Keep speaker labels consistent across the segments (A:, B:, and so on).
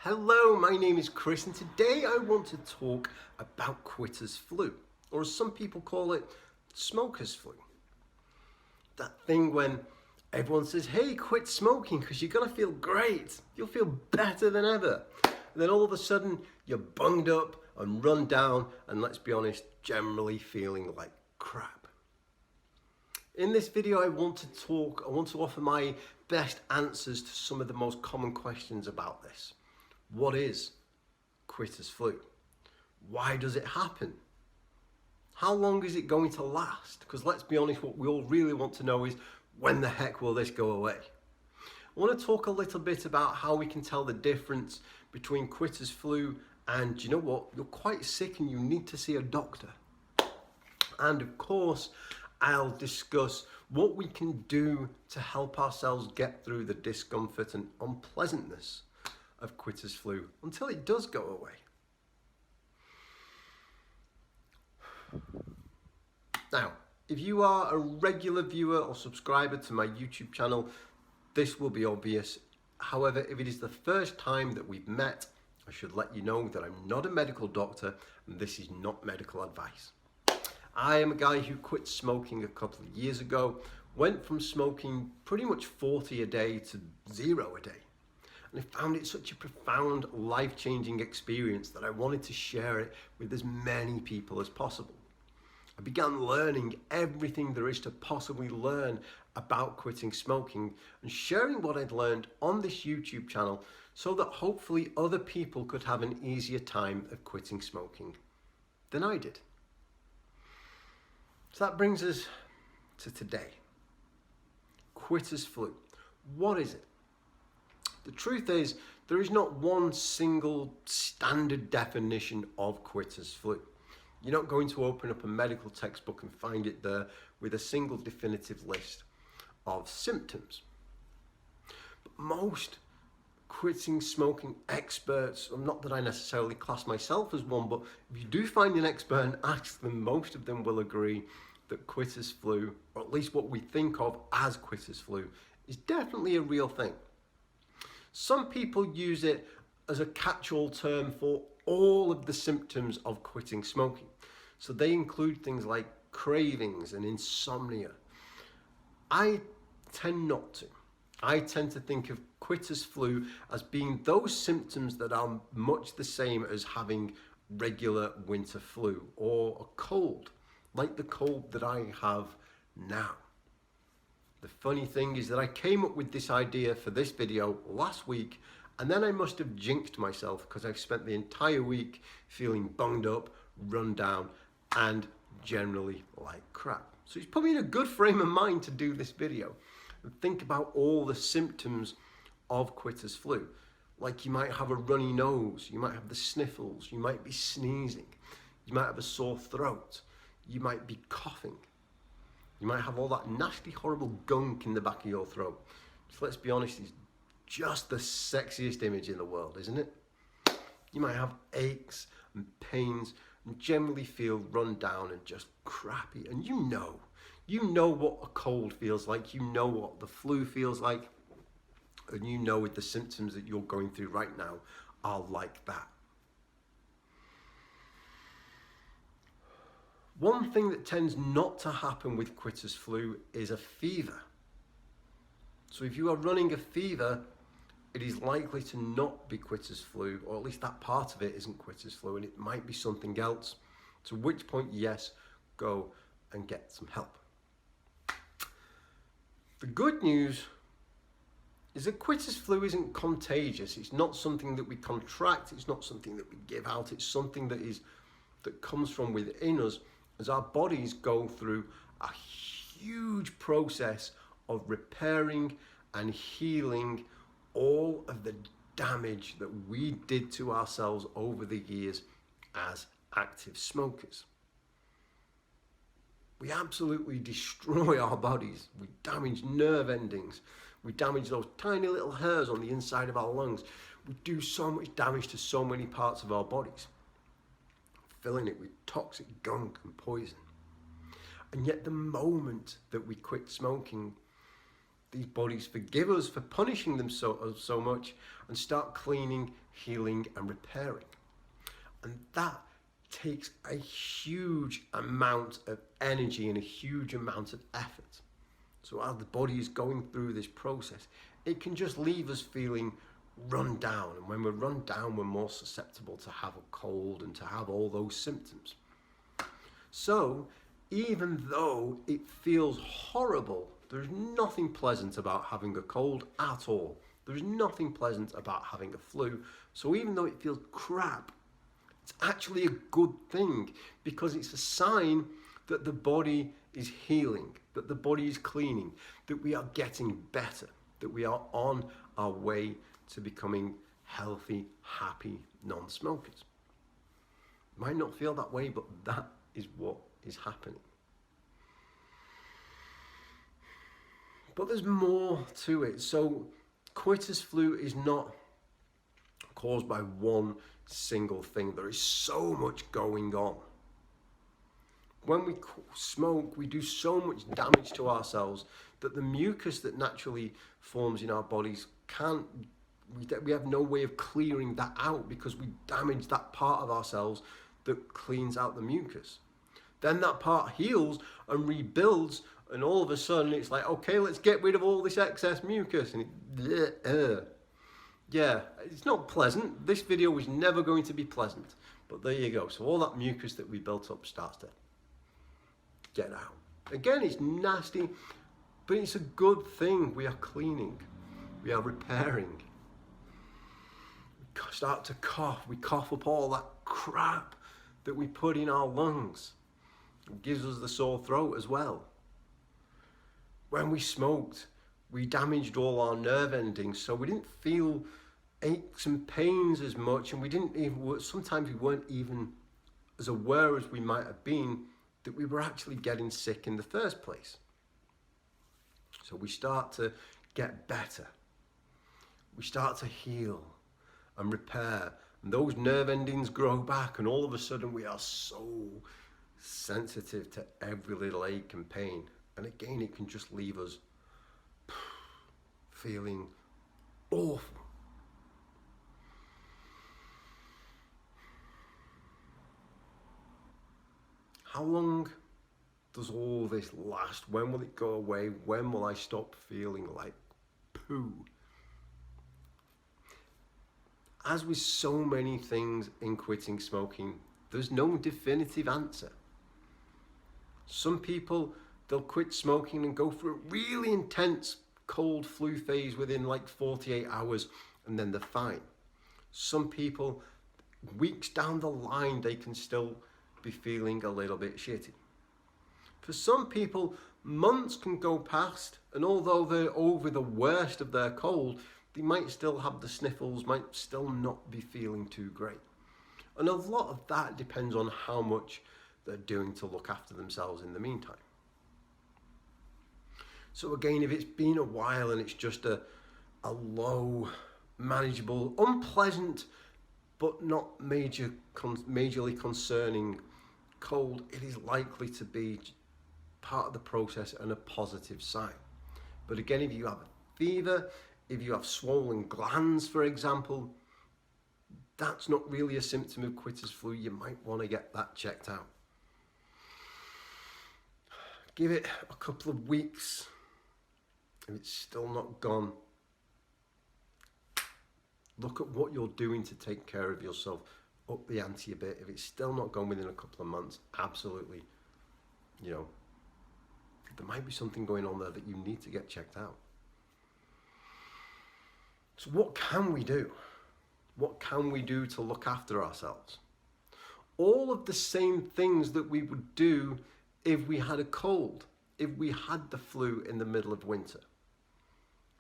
A: Hello, my name is Chris and today I want to talk about quitter's flu, or as some people call it, smoker's flu. That thing when everyone says, hey, quit smoking because you're going to feel great, you'll feel better than ever. And then all of a sudden you're bunged up and run down and, let's be honest, generally feeling like crap. In this video I want to offer my best answers to some of the most common questions about this. What is quitter's flu? Why does it happen? How long is it going to last? Because let's be honest, what we all really want to know is, when the heck will this go away? I want to talk a little bit about how we can tell the difference between quitter's flu and, you know what, you're quite sick and you need to see a doctor. And of course, I'll discuss what we can do to help ourselves get through the discomfort and unpleasantness of quitter's flu until it does go away. Now, if you are a regular viewer or subscriber to my YouTube channel, this will be obvious. However, if it is the first time that we've met, I should let you know that I'm not a medical doctor and this is not medical advice. I am a guy who quit smoking a couple of years ago, went from smoking pretty much 40 a day to 0 a day. And I found it such a profound, life-changing experience that I wanted to share it with as many people as possible. I began learning everything there is to possibly learn about quitting smoking and sharing what I'd learned on this YouTube channel so that hopefully other people could have an easier time of quitting smoking than I did. So that brings us to today. Quitter's flu. What is it? The truth is, there is not one single standard definition of quitter's flu. You're not going to open up a medical textbook and find it there with a single definitive list of symptoms. But most quitting smoking experts, not that I necessarily class myself as one, but if you do find an expert and ask them, most of them will agree that quitter's flu, or at least what we think of as quitter's flu, is definitely a real thing. Some people use it as a catch-all term for all of the symptoms of quitting smoking. So they include things like cravings and insomnia. I tend not to. I tend to think of quitter's flu as being those symptoms that are much the same as having regular winter flu or a cold, like the cold that I have now. The funny thing is that I came up with this idea for this video last week, and then I must have jinxed myself because I've spent the entire week feeling bunged up, run down, and generally like crap. So it's put me in a good frame of mind to do this video and think about all the symptoms of quitter's flu. Like you might have a runny nose, you might have the sniffles, you might be sneezing, you might have a sore throat, you might be coughing. You might have all that nasty, horrible gunk in the back of your throat. So let's be honest, it's just the sexiest image in the world, isn't it? You might have aches and pains and generally feel run down and just crappy. And you know what a cold feels like. You know what the flu feels like. And you know with the symptoms that you're going through right now are like that. One thing that tends not to happen with quitter's flu is a fever. So if you are running a fever, it is likely to not be quitter's flu, or at least that part of it isn't quitter's flu, and it might be something else, to which point, yes, go and get some help. The good news is that quitter's flu isn't contagious. It's not something that we contract, it's not something that we give out, it's something that comes from within us as our bodies go through a huge process of repairing and healing all of the damage that we did to ourselves over the years as active smokers. We absolutely destroy our bodies. We damage nerve endings. We damage those tiny little hairs on the inside of our lungs. We do so much damage to so many parts of our bodies, filling it with toxic gunk and poison. And yet the moment that we quit smoking, these bodies forgive us for punishing them so much and start cleaning, healing and repairing. And that takes a huge amount of energy and a huge amount of effort. So as the body is going through this process, it can just leave us feeling run down. And when we're run down, we're more susceptible to have a cold and to have all those symptoms. So even though it feels horrible, there's nothing pleasant about having a cold at all. There's nothing pleasant about having a flu. So even though it feels crap, it's actually a good thing, because it's a sign that the body is healing, that the body is cleaning, that we are getting better, that we are on our way to becoming healthy, happy non-smokers. Might not feel that way, but that is what is happening. But there's more to it. So quitter's flu is not caused by one single thing. There is so much going on. When we smoke, we do so much damage to ourselves that the mucus that naturally forms in our bodies we have no way of clearing that out, because we damage that part of ourselves that cleans out the mucus. Then that part heals and rebuilds, and all of a sudden it's like, okay, let's get rid of all this excess mucus. And yeah, it's not pleasant. This video was never going to be pleasant, but there you go. So all that mucus that we built up starts to get out. Again, it's nasty, but it's a good thing. We are cleaning, we are repairing. We start to cough, we cough up all that crap that we put in our lungs. It gives us the sore throat as well. When we smoked, we damaged all our nerve endings, so we didn't feel aches and pains as much, and sometimes we weren't even as aware as we might have been that we were actually getting sick in the first place. So we start to get better. We start to heal and repair, and those nerve endings grow back, and all of a sudden we are so sensitive to every little ache and pain. And again, it can just leave us feeling awful. How long does all this last? When will it go away? When will I stop feeling like poo? As with so many things in quitting smoking, there's no definitive answer. Some people, they'll quit smoking and go for a really intense cold flu phase within like 48 hours, and then they're fine. Some people, weeks down the line, they can still be feeling a little bit shitty. For some people, months can go past, and although they're over the worst of their cold, they might still have the sniffles, might still not be feeling too great. And a lot of that depends on how much they're doing to look after themselves in the meantime. So again, if it's been a while and it's just a low, manageable, unpleasant, but not majorly concerning cold, it is likely to be part of the process and a positive sign. But again, if you have a fever, if you have swollen glands, for example, that's not really a symptom of quitter's flu. You might want to get that checked out. Give it a couple of weeks. If it's still not gone, look at what you're doing to take care of yourself. Up the ante a bit. If it's still not gone within a couple of months, absolutely, there might be something going on there that you need to get checked out. So what can we do? What can we do to look after ourselves? All of the same things that we would do if we had a cold, if we had the flu in the middle of winter.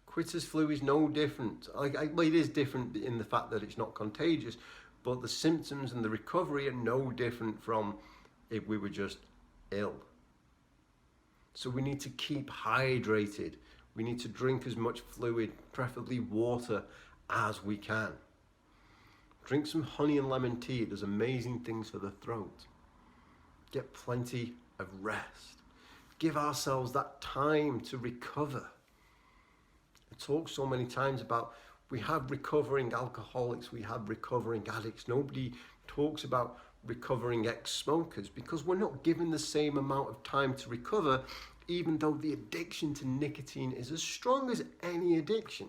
A: Quitter's flu is no different. It is different in the fact that it's not contagious, but the symptoms and the recovery are no different from if we were just ill. So we need to keep hydrated. We need to drink as much fluid, preferably water, as we can. Drink some honey and lemon tea. It does amazing things for the throat. Get plenty of rest. Give ourselves that time to recover. I talk so many times about we have recovering alcoholics, we have recovering addicts. Nobody talks about recovering ex-smokers because we're not given the same amount of time to recover, even though the addiction to nicotine is as strong as any addiction.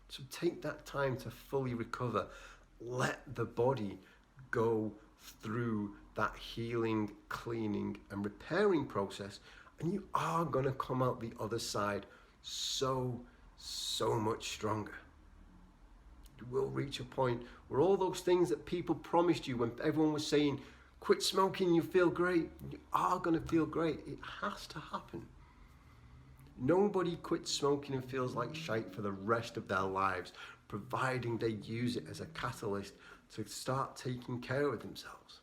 A: So take that time to fully recover. Let the body go through that healing, cleaning and repairing process, and you are going to come out the other side so much stronger. You will reach a point where all those things that people promised you when everyone was saying, quit smoking, you feel great, you are going to feel great. It has to happen. Nobody quits smoking and feels like shite for the rest of their lives, providing they use it as a catalyst to start taking care of themselves.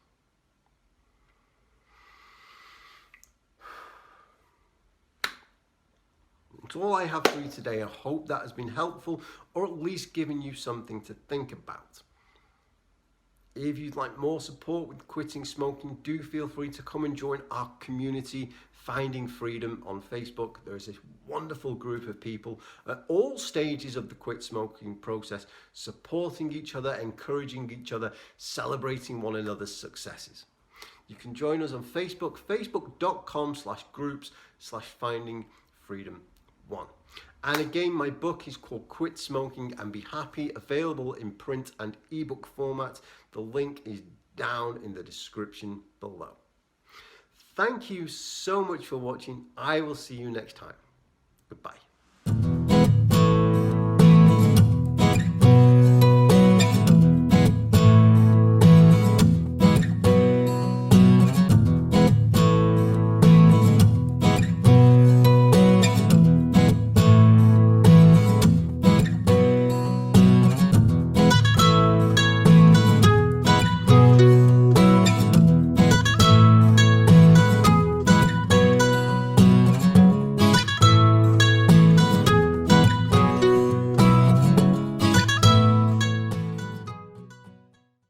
A: That's all I have for you today. I hope that has been helpful, or at least given you something to think about. If you'd like more support with quitting smoking, do feel free to come and join our community, Finding Freedom, on Facebook. There is this wonderful group of people at all stages of the quit smoking process, supporting each other, encouraging each other, celebrating one another's successes. You can join us on Facebook, facebook.com/groups/findingfreedom1. And again, my book is called Quit Smoking and Be Happy, available in print and ebook format. The link is down in the description below. Thank you so much for watching. I will see you next time. Goodbye.